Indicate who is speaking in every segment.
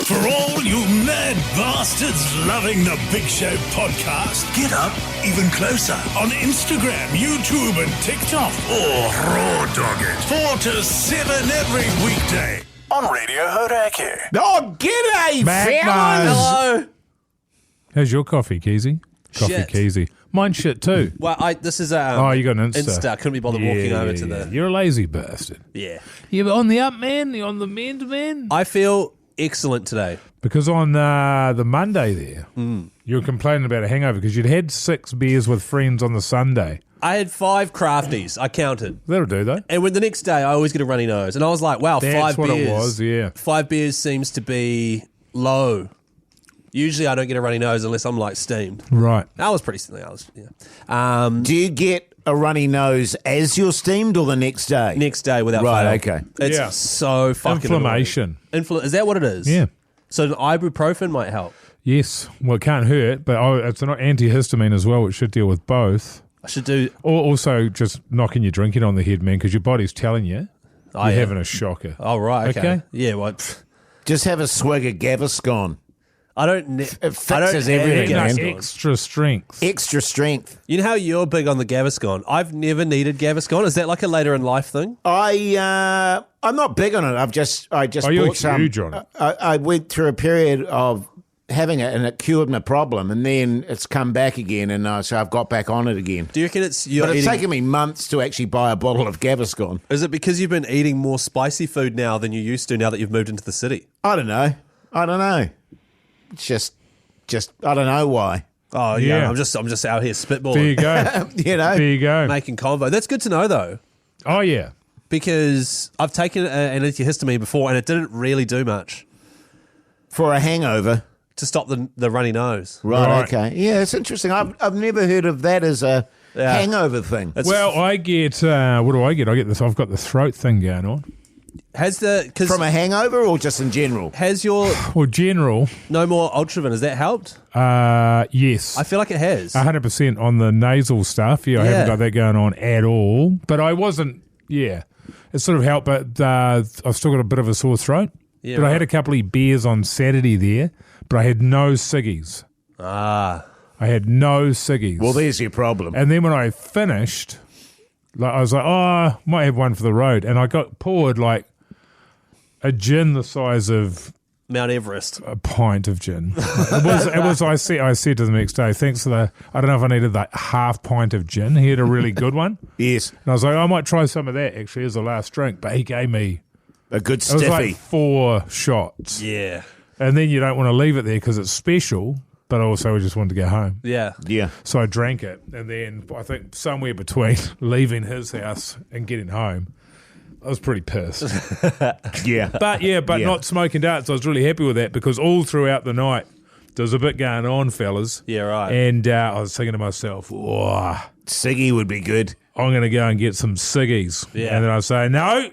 Speaker 1: For all you mad bastards loving the Big Show podcast, get up even closer on Instagram, YouTube and TikTok, or raw dog it 4 to 7 every weekday on Radio Hauraki.
Speaker 2: Oh, g'day,
Speaker 3: Magnus.
Speaker 2: fellas.
Speaker 4: Hello.
Speaker 3: How's your coffee, Keyzie? Coffee,
Speaker 4: Shit.
Speaker 3: Keyzie. Mine's shit too.
Speaker 4: Well, this is
Speaker 3: You got an Insta.
Speaker 4: Couldn't be bothered walking over to the.
Speaker 3: You're a lazy bastard.
Speaker 4: Yeah.
Speaker 3: You're on the up, man. You're on the mend, man.
Speaker 4: I feel excellent today.
Speaker 3: Because on the Monday there, you were complaining about a hangover because you'd had 6 beers with friends on the Sunday.
Speaker 4: I had 5 crafties. I counted.
Speaker 3: That'll do, though.
Speaker 4: And when the next day, I always get a runny nose. And I was like, wow,
Speaker 3: That's
Speaker 4: 5
Speaker 3: what
Speaker 4: beers.
Speaker 3: it was, yeah.
Speaker 4: 5 beers seems to be low. Usually I don't get a runny nose unless I'm like steamed.
Speaker 3: Right.
Speaker 4: I was pretty steamed. Yeah.
Speaker 2: Do you get a runny nose as you're steamed or the next day?
Speaker 4: Next day without
Speaker 2: Right,
Speaker 4: fail.
Speaker 2: okay.
Speaker 4: It's
Speaker 3: Yeah.
Speaker 4: so fucking
Speaker 3: Inflammation.
Speaker 4: annoying. Is that what it is?
Speaker 3: Yeah.
Speaker 4: So an ibuprofen might help.
Speaker 3: Yes. Well, it can't hurt, but it's an antihistamine as well, which should deal with both.
Speaker 4: I should do.
Speaker 3: Or also just knocking your drinking on the head, man, because your body's telling you you're
Speaker 4: yeah.
Speaker 3: having a shocker.
Speaker 4: Oh, right. Okay. Yeah, well,
Speaker 2: Just have a swig of Gaviscon.
Speaker 4: I don't.
Speaker 2: It
Speaker 4: I don't
Speaker 2: fixes
Speaker 4: have
Speaker 2: everything,
Speaker 3: That's
Speaker 2: man.
Speaker 3: extra strength.
Speaker 2: Extra strength.
Speaker 4: You know how you're big on the Gaviscon? I've never needed Gaviscon. Is that like a later in life thing?
Speaker 2: I'm not big on it. I just
Speaker 3: Oh, you're
Speaker 2: bought some.
Speaker 3: huge on it.
Speaker 2: I went through a period of having it and it cured my problem, and then it's come back again, and so I've got back on it again.
Speaker 4: Do you reckon you're
Speaker 2: But it's
Speaker 4: eating?
Speaker 2: taken me months to actually buy a bottle of Gaviscon.
Speaker 4: Is it because you've been eating more spicy food now than you used to now that you've moved into the city?
Speaker 2: I don't know. It's just I don't know why.
Speaker 4: Oh yeah,
Speaker 3: Yeah.
Speaker 4: I'm just out here spitballing,
Speaker 3: There you go.
Speaker 2: You know.
Speaker 3: There you go.
Speaker 4: making convo. That's good to know though,
Speaker 3: Oh, yeah.
Speaker 4: because I've taken an antihistamine before and it didn't really do much
Speaker 2: For a hangover.
Speaker 4: to stop the runny nose.
Speaker 2: Right, okay. Yeah, it's interesting. I've never heard of that as a hangover thing.
Speaker 4: That's
Speaker 3: Well, I get, what do I get? I get this, I've got the throat thing going on.
Speaker 2: From a hangover or just in general?
Speaker 4: has your
Speaker 3: Well, general,
Speaker 4: no more Ultravin, has that helped?
Speaker 3: yes.
Speaker 4: I feel like it has.
Speaker 3: 100% on the nasal stuff. Yeah, I haven't
Speaker 4: Yeah.
Speaker 3: got that going on at all. But I wasn't, it sort of helped, but I've still got a bit of a sore throat.
Speaker 4: Yeah,
Speaker 3: but I
Speaker 4: right.
Speaker 3: had a couple of beers on Saturday there, but I had no ciggies.
Speaker 4: Ah.
Speaker 3: I had no ciggies.
Speaker 2: Well, there's your problem.
Speaker 3: And then when I finished, I was like, oh, might have one for the road. And I got poured like a gin the size of
Speaker 4: Mount Everest.
Speaker 3: a pint of gin. It was. I said to the next day, thanks for the. I don't know if I needed that half pint of gin. He had a really good one,
Speaker 2: Yes,
Speaker 3: and I was like, I might try some of that actually as the last drink. But he gave me
Speaker 2: a good
Speaker 3: it was
Speaker 2: stiffy.
Speaker 3: like 4 shots,
Speaker 4: Yeah.
Speaker 3: and then you don't want to leave it there because it's special. But also, I just wanted to go home,
Speaker 4: Yeah.
Speaker 2: Yeah.
Speaker 3: so I drank it, and then I think somewhere between leaving his house and getting home, I was pretty pissed.
Speaker 2: Yeah.
Speaker 3: But
Speaker 2: Yeah.
Speaker 3: not smoking darts. I was really happy with that because all throughout the night there was a bit going on, fellas.
Speaker 4: Yeah, right.
Speaker 3: And I was thinking to myself, oh,
Speaker 2: Siggy would be good.
Speaker 3: I'm going to go and get some ciggies.
Speaker 4: Yeah.
Speaker 3: And then I say, no.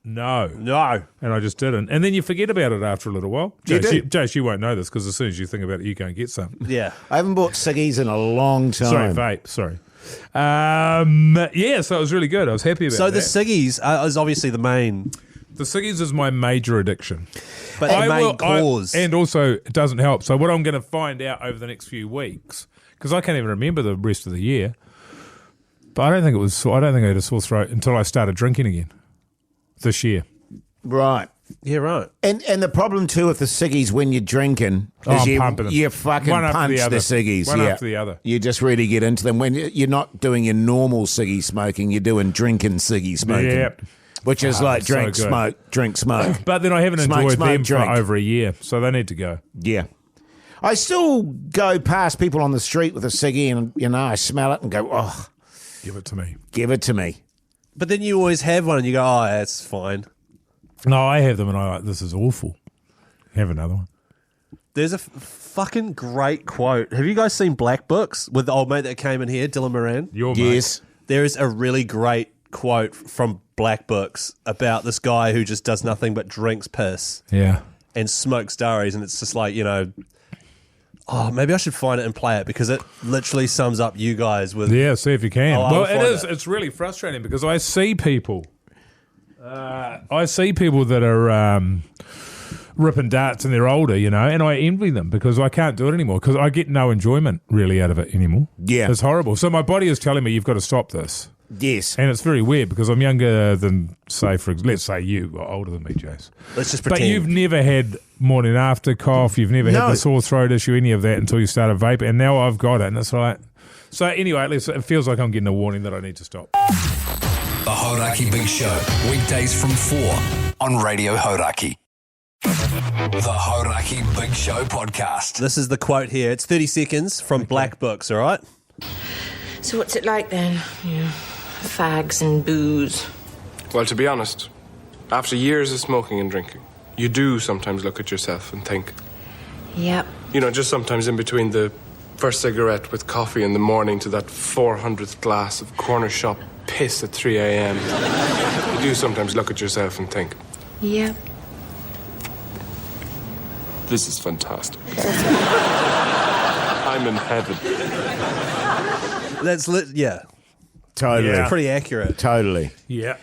Speaker 4: No.
Speaker 3: And I just didn't. And then you forget about it after a little while.
Speaker 2: You do.
Speaker 3: Jace, you won't know this because as soon as you think about it, you go and get some.
Speaker 4: Yeah.
Speaker 2: I haven't bought ciggies in a long time.
Speaker 3: Sorry, vape. Sorry. So it was really good. I was happy about
Speaker 4: So
Speaker 3: that.
Speaker 4: the ciggies is obviously the main,
Speaker 3: The ciggies is my major addiction.
Speaker 4: but the main cause.
Speaker 3: and also, it doesn't help. So what I'm going to find out over the next few weeks, because I can't even remember the rest of the year, but I don't think I had a sore throat until I started drinking again this year.
Speaker 2: Right.
Speaker 4: yeah, right.
Speaker 2: And the problem too with the ciggies when you're drinking
Speaker 3: Oh,
Speaker 2: is
Speaker 3: I'm pumping them.
Speaker 2: you fucking
Speaker 3: One after
Speaker 2: punch
Speaker 3: the
Speaker 2: the,
Speaker 3: other.
Speaker 2: ciggies.
Speaker 3: One
Speaker 2: yeah.
Speaker 3: after the other.
Speaker 2: You just really get into them. When you're not doing your normal ciggy smoking, you're doing drinking ciggy smoking.
Speaker 3: Yep.
Speaker 2: Which is like
Speaker 3: so
Speaker 2: drink,
Speaker 3: good.
Speaker 2: smoke, drink, smoke.
Speaker 3: But then I haven't
Speaker 2: Smoke,
Speaker 3: enjoyed
Speaker 2: smoke,
Speaker 3: them
Speaker 2: drink.
Speaker 3: for over a year, so they need to go.
Speaker 2: Yeah. I still go past people on the street with a ciggy and, I smell it and go, oh,
Speaker 3: Give it to me.
Speaker 2: give it to me.
Speaker 4: But then you always have one and you go, oh, that's fine.
Speaker 3: No, I have them and I'm like, this is awful. Have another one.
Speaker 4: There's a fucking great quote. Have you guys seen Black Books with the old mate that came in here, Dylan Moran?
Speaker 3: Your mate.
Speaker 2: Yes.
Speaker 4: There is a really great quote from Black Books about this guy who just does nothing but drinks piss
Speaker 3: Yeah.
Speaker 4: and smokes durries, and it's just like, oh, maybe I should find it and play it because it literally sums up you guys with.
Speaker 3: Yeah, see if you can.
Speaker 4: Oh, I'll
Speaker 3: well,
Speaker 4: find
Speaker 3: it is.
Speaker 4: it.
Speaker 3: It's really frustrating because I see people. That are ripping darts and they're older, you know, and I envy them because I can't do it anymore because I get no enjoyment really out of it anymore.
Speaker 2: Yeah.
Speaker 3: It's horrible. So my body is telling me you've got to stop this.
Speaker 2: Yes.
Speaker 3: And it's very weird because I'm younger than, let's say you are older than me, Jace.
Speaker 4: Let's just pretend.
Speaker 3: But you've never had morning after cough, you've never had the sore throat issue, any of that until you started vaping, and now I've got it, and it's like... So anyway, at least it feels like I'm getting a warning that I need to stop.
Speaker 1: The Hauraki Big Show, weekdays from 4 on Radio Hauraki. The Hauraki Big Show podcast.
Speaker 4: This is the quote here. It's 30 seconds from Black Books, all right?
Speaker 5: So what's it like then? Yeah, fags and booze.
Speaker 6: Well, to be honest, after years of smoking and drinking, you do sometimes look at yourself and think,
Speaker 5: Yep.
Speaker 6: you know, just sometimes in between the first cigarette with coffee in the morning to that 400th glass of corner shop piss at 3 a.m. You do sometimes look at yourself and think,
Speaker 5: Yep.
Speaker 6: this is fantastic. I'm in heaven.
Speaker 4: That's yeah.
Speaker 2: Totally.
Speaker 3: Yeah.
Speaker 4: Pretty accurate.
Speaker 2: Totally.
Speaker 3: Yeah.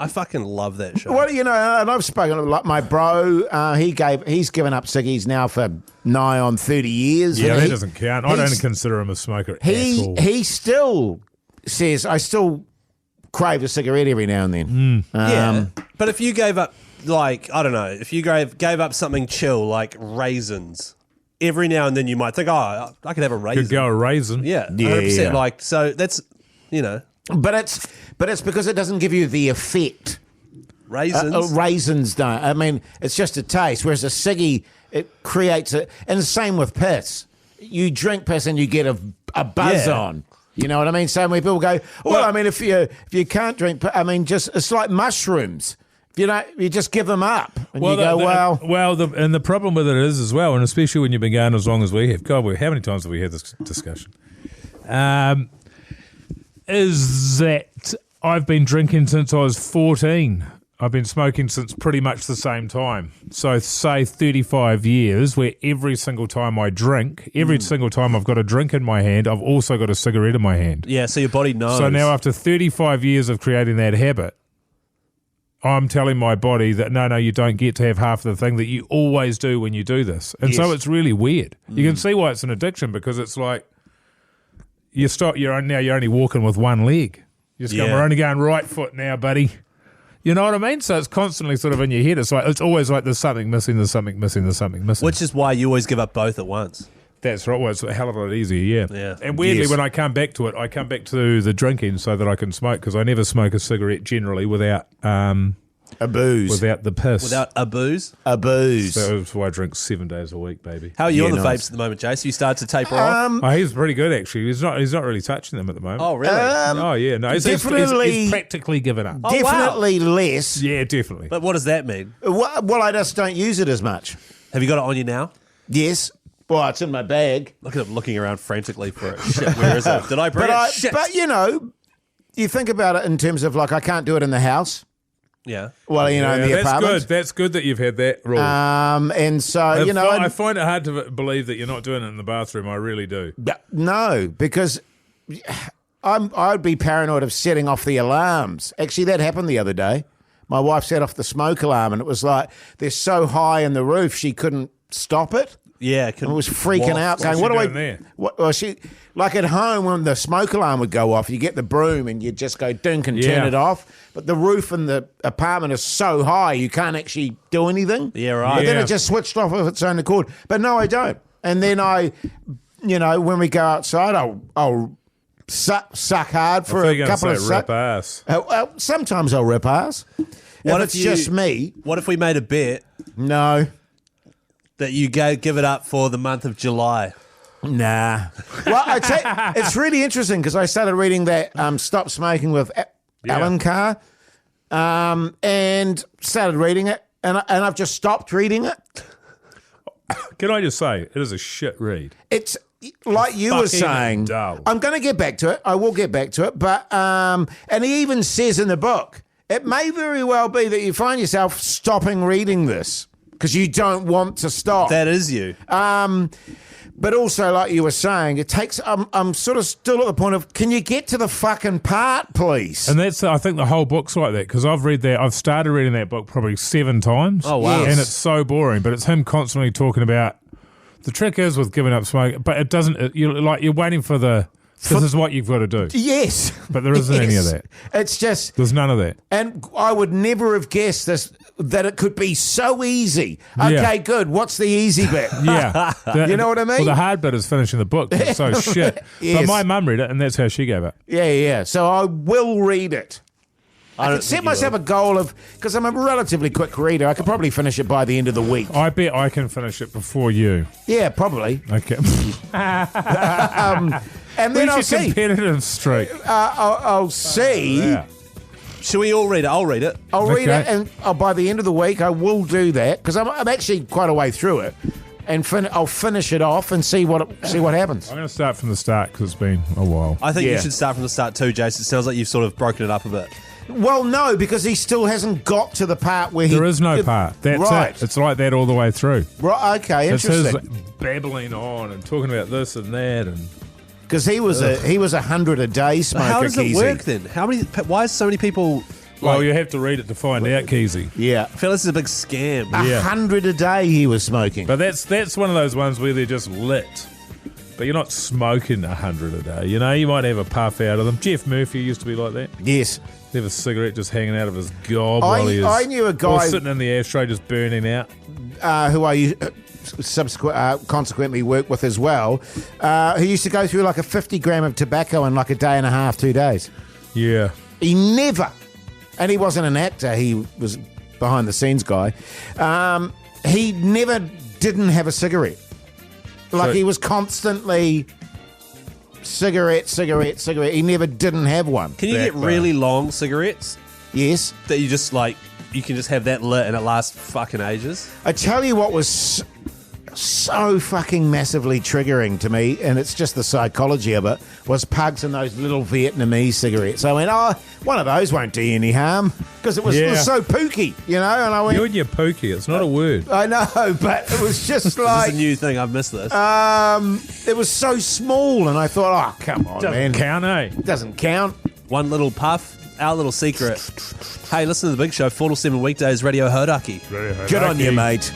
Speaker 4: I fucking love that show.
Speaker 2: Well, you know, and I've spoken like my bro. He's given up ciggies now for nigh on 30 years.
Speaker 3: Yeah,
Speaker 2: and
Speaker 3: that doesn't count. I don't consider him a smoker at all.
Speaker 2: He still says, I still crave a cigarette every now and then.
Speaker 4: Yeah, but if you gave up, like, I don't know, if you gave up something chill like raisins, every now and then you might think, oh, I could have a raisin.
Speaker 3: Could go a raisin.
Speaker 4: Yeah,
Speaker 2: Yeah,
Speaker 4: 100%.
Speaker 2: yeah.
Speaker 4: Like, so that's, you know,
Speaker 2: But it's because it doesn't give you the effect.
Speaker 4: raisins.
Speaker 2: Raisins don't. I mean, it's just a taste. Whereas a ciggy, it creates a... And the same with piss. You drink piss and you get a buzz
Speaker 4: Yeah.
Speaker 2: on. You know what I mean? So when people go, well, I mean, if you can't drink... I mean, just it's like mushrooms. You know, you just give them up. And you go,
Speaker 3: and the problem with it is as well, and especially when you've been going as long as we have. God, how many times have we had this discussion? Is that I've been drinking since I was 14. I've been smoking since pretty much the same time. So say 35 years where every single time I drink, every single time I've got a drink in my hand, I've also got a cigarette in my hand.
Speaker 4: Yeah, so your body knows.
Speaker 3: So now after 35 years of creating that habit, I'm telling my body that, no, you don't get to have half the thing that you always do when you do this. And so it's really weird. You can see why it's an addiction because it's like you're only walking with one leg. You're just going, we're only going right foot now, buddy. You know what I mean? So it's constantly sort of in your head. It's like it's always like there's something missing, there's something missing, there's something missing.
Speaker 4: Which is why you always give up both at once.
Speaker 3: That's right. Well, it's a hell of a lot easier,
Speaker 4: Yeah.
Speaker 3: And weirdly, when I come back to it, I come back to the drinking so that I can smoke because I never smoke a cigarette generally without
Speaker 2: a booze.
Speaker 3: without the piss.
Speaker 4: Without a booze.
Speaker 2: A booze.
Speaker 3: So that's why I drink 7 days a week, baby.
Speaker 4: How are you
Speaker 2: Yeah,
Speaker 4: on the
Speaker 2: nice.
Speaker 4: vapes at the moment, Jace? You started to taper off?
Speaker 3: Oh, he's pretty good actually. He's not really touching them at the moment.
Speaker 4: Oh, really?
Speaker 3: Oh yeah, no, he's
Speaker 2: definitely-
Speaker 3: he's practically given up.
Speaker 4: Oh, wow.
Speaker 2: Definitely less.
Speaker 3: Yeah, definitely.
Speaker 4: But what does that mean?
Speaker 2: Well, I just don't use it as much.
Speaker 4: Have you got it on you now?
Speaker 2: Yes. Well, it's in my bag.
Speaker 4: Look at him looking around frantically for it. Shit, where is it? Did I bring it? Shit.
Speaker 2: But you know, you think about it in terms of like I can't do it in the house.
Speaker 4: Yeah.
Speaker 2: Well, you know, in the
Speaker 3: that's
Speaker 2: apartment.
Speaker 3: good. That's good that you've had that rule.
Speaker 2: And so you know,
Speaker 3: I find it hard to believe that you're not doing it in the bathroom. I really do.
Speaker 2: no, because I'd be paranoid of setting off the alarms. Actually, that happened the other day. My wife set off the smoke alarm, and it was like they're so high in the roof she couldn't stop it.
Speaker 4: Yeah.
Speaker 2: And it was freaking out, going,
Speaker 3: What's
Speaker 2: "What
Speaker 3: she
Speaker 2: do I?"
Speaker 3: doing there?
Speaker 2: Well, she like at home when the smoke alarm would go off, you get the broom and you just go dink and turn
Speaker 3: Yeah.
Speaker 2: it off. But the roof in the apartment is so high, you can't actually do anything.
Speaker 4: Yeah, right.
Speaker 2: But then
Speaker 3: Yeah.
Speaker 2: it just switched off of its own accord. But no, I don't. And then you know, when we go outside, I'll suck hard for a couple of
Speaker 3: rip ass.
Speaker 2: well, sometimes I'll rip ass.
Speaker 4: What
Speaker 2: If
Speaker 4: if
Speaker 2: it's
Speaker 4: you-
Speaker 2: just me,
Speaker 4: What if we made a bet
Speaker 2: no.
Speaker 4: that you give it up for the month of July?
Speaker 2: Nah. Well, it's really interesting because I started reading that Stop Smoking with Alan Carr and started reading it, and I've just stopped reading it.
Speaker 3: Can I just say, it is a shit read.
Speaker 2: It's like you were
Speaker 3: Fucking
Speaker 2: saying.
Speaker 3: dull.
Speaker 2: I'm going to get back to it. I will get back to it. But and he even says in the book, it may very well be that you find yourself stopping reading this because you don't want to stop.
Speaker 4: That is you.
Speaker 2: But also, like you were saying, it takes. I'm sort of still at the point of, can you get to the fucking part, please?
Speaker 3: And that's, I think the whole book's like that, because I've started reading that book probably 7 times.
Speaker 4: Oh, wow.
Speaker 2: Yes.
Speaker 3: And it's so boring, but it's him constantly talking about, the trick is with giving up smoke, but it doesn't, you're waiting for this is what you've got to do.
Speaker 2: Yes.
Speaker 3: But there isn't any of that.
Speaker 2: It's just...
Speaker 3: There's none of that.
Speaker 2: And I would never have guessed this, that it could be so easy. Okay,
Speaker 3: Yeah.
Speaker 2: good. What's the easy bit?
Speaker 3: Yeah.
Speaker 2: You know what I mean?
Speaker 3: Well, the hard bit is finishing the book. It's so shit.
Speaker 2: Yes.
Speaker 3: But my mum read it, and that's how she gave it.
Speaker 2: Yeah. So I will read it. I
Speaker 4: don't
Speaker 2: could set
Speaker 4: think you
Speaker 2: myself a goal of, because I'm a relatively quick reader, I could probably finish it by the end of the week.
Speaker 3: I bet I can finish it before you.
Speaker 2: Yeah, probably.
Speaker 3: Okay.
Speaker 2: And then I'll
Speaker 3: Where's your
Speaker 2: see.
Speaker 3: competitive streak?
Speaker 2: I'll see.
Speaker 3: Yeah.
Speaker 4: Should we all read it? I'll read it.
Speaker 2: I'll read
Speaker 3: Okay.
Speaker 2: it, and by the end of the week, I will do that, because I'm actually quite a way through it, and I'll finish it off and see what happens.
Speaker 3: I'm going to start from the start because it's been a while.
Speaker 4: I think
Speaker 2: Yeah.
Speaker 4: you should start from the start too, Jason. It sounds like you've sort of broken it up a bit.
Speaker 2: Well, no, because he still hasn't got to the part where
Speaker 3: There is no part. That's
Speaker 2: right.
Speaker 3: it. It's like that all the way through.
Speaker 2: Right. Okay.
Speaker 3: It's his
Speaker 2: Interesting.
Speaker 3: babbling on and talking about this and that, and
Speaker 2: Because he was 100 a day smoker.
Speaker 4: How does it
Speaker 2: Keyzie.
Speaker 4: work then? Why is so many people...
Speaker 3: well, you have to read it to find out, Keyzie.
Speaker 2: Yeah.
Speaker 4: I feel this is a big scam.
Speaker 3: Yeah.
Speaker 2: 100 a day he was smoking.
Speaker 3: But that's one of those ones where they're just lit. But you're not smoking 100 a day. You know, you might have a puff out of them. Jeff Murphy used to be like that.
Speaker 2: Yes.
Speaker 3: Have a cigarette just hanging out of his gob while he is.
Speaker 2: I knew a
Speaker 3: or
Speaker 2: guy
Speaker 3: sitting in the ashtray just burning out.
Speaker 2: who I consequently worked with as well, who used to go through like a 50 gram of tobacco in like a day and a half, 2 days.
Speaker 3: Yeah.
Speaker 2: He never, and he wasn't an actor, he was behind the scenes guy, he never didn't have a cigarette. Like
Speaker 3: So-
Speaker 2: he was constantly cigarette. He never didn't have one.
Speaker 4: Can you
Speaker 3: That
Speaker 4: get really long cigarettes
Speaker 2: Yes.
Speaker 4: that you just like, you can just have that lit and it lasts fucking ages?
Speaker 2: I tell you what was so fucking massively triggering to me, and it's just the psychology of it, was pugs and those little Vietnamese cigarettes. I went, one of those won't do you any harm, because it was so pooky, you know, and I went...
Speaker 3: You and your pookie, it's not a word.
Speaker 2: I know, but it was just
Speaker 4: This
Speaker 2: like...
Speaker 4: is a new thing. I've missed this.
Speaker 2: it was so small, and I thought, come on, man.
Speaker 3: Doesn't count, eh?
Speaker 2: It doesn't count.
Speaker 4: One little puff, our little secret. Hey, listen to The Big Show, 4 to 7 weekdays, Radio Hauraki.
Speaker 2: Good on you, mate.